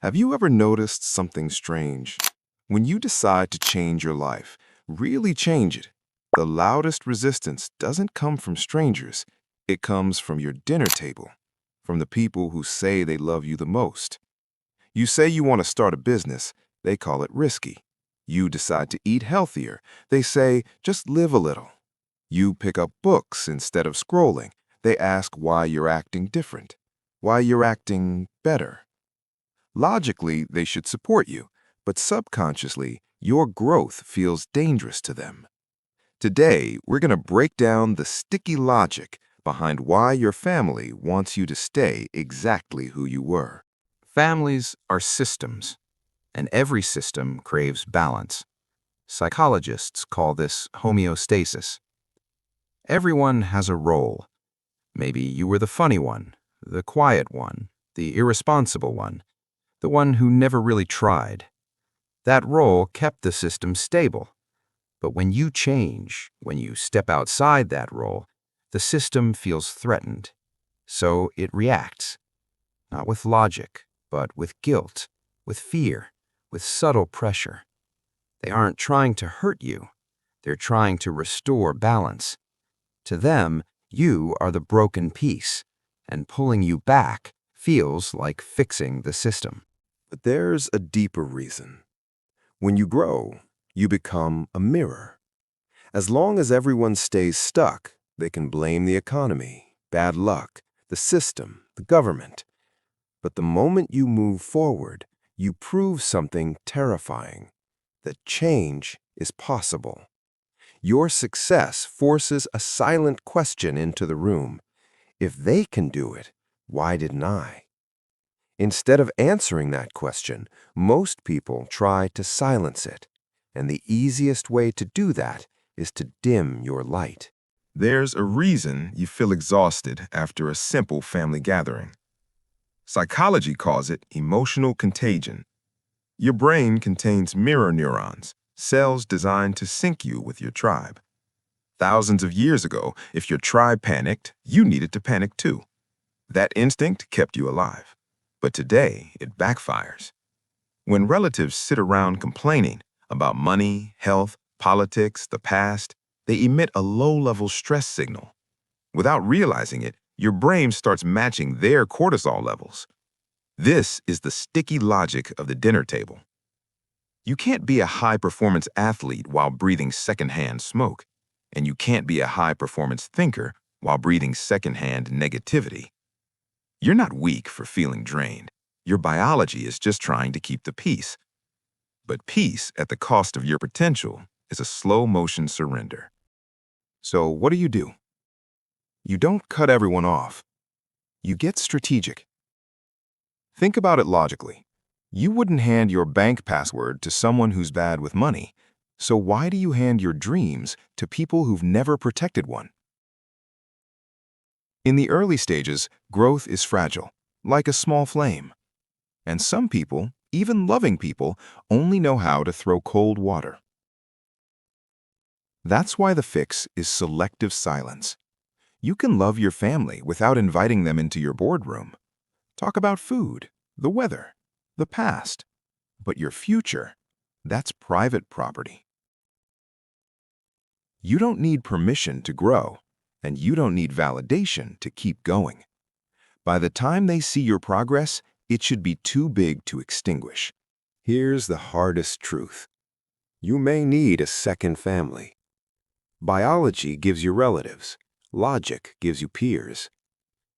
Have you ever noticed something strange? When you decide to change your life, really change it, the loudest resistance doesn't come from strangers. It comes from your dinner table, from the people who say they love you the most. You say you want to start a business, they call it risky. You decide to eat healthier, they say just live a little. You pick up books instead of scrolling, they ask why you're acting different, why you're acting better. Logically, they should support you, but subconsciously, your growth feels dangerous to them. Today, we're going to break down the sticky logic behind why your family wants you to stay exactly who you were. Families are systems, and every system craves balance. Psychologists call this homeostasis. Everyone has a role. Maybe you were the funny one, the quiet one, the irresponsible one, the one who never really tried. That role kept the system stable. But when you change, when you step outside that role, the system feels threatened. So it reacts, not with logic, but with guilt, with fear, with subtle pressure. They aren't trying to hurt you. They're trying to restore balance. To them, you are the broken piece, and pulling you back feels like fixing the system. But there's a deeper reason. When you grow, you become a mirror. As long as everyone stays stuck, they can blame the economy, bad luck, the system, the government. But the moment you move forward, you prove something terrifying, that change is possible. Your success forces a silent question into the room. If they can do it, why didn't I? Instead of answering that question, most people try to silence it. And the easiest way to do that is to dim your light. There's a reason you feel exhausted after a simple family gathering. Psychology calls it emotional contagion. Your brain contains mirror neurons, cells designed to sync you with your tribe. Thousands of years ago, if your tribe panicked, you needed to panic too. That instinct kept you alive. But today, it backfires. When relatives sit around complaining about money, health, politics, the past, they emit a low-level stress signal. Without realizing it, your brain starts matching their cortisol levels. This is the sticky logic of the dinner table. You can't be a high-performance athlete while breathing secondhand smoke, and you can't be a high-performance thinker while breathing secondhand negativity. You're not weak for feeling drained. Your biology is just trying to keep the peace. But peace at the cost of your potential is a slow-motion surrender. So what do? You don't cut everyone off. You get strategic. Think about it logically. You wouldn't hand your bank password to someone who's bad with money. So why do you hand your dreams to people who've never protected one? In the early stages, growth is fragile, like a small flame. And some people, even loving people, only know how to throw cold water. That's why the fix is selective silence. You can love your family without inviting them into your boardroom. Talk about food, the weather, the past. But your future, that's private property. You don't need permission to grow, and you don't need validation to keep going. By the time they see your progress, it should be too big to extinguish. Here's the hardest truth. You may need a second family. Biology gives you relatives. Logic gives you peers.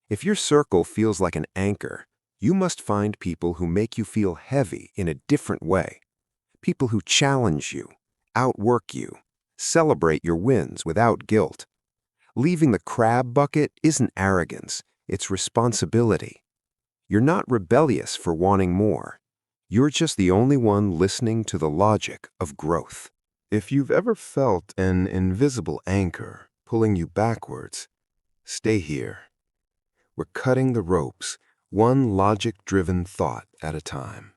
If your circle feels like an anchor, you must find people who make you feel heavy in a different way. People who challenge you, outwork you, celebrate your wins without guilt. Leaving the crab bucket isn't arrogance, it's responsibility. You're not rebellious for wanting more. You're just the only one listening to the logic of growth. If you've ever felt an invisible anchor pulling you backwards, stay here. We're cutting the ropes, one logic-driven thought at a time.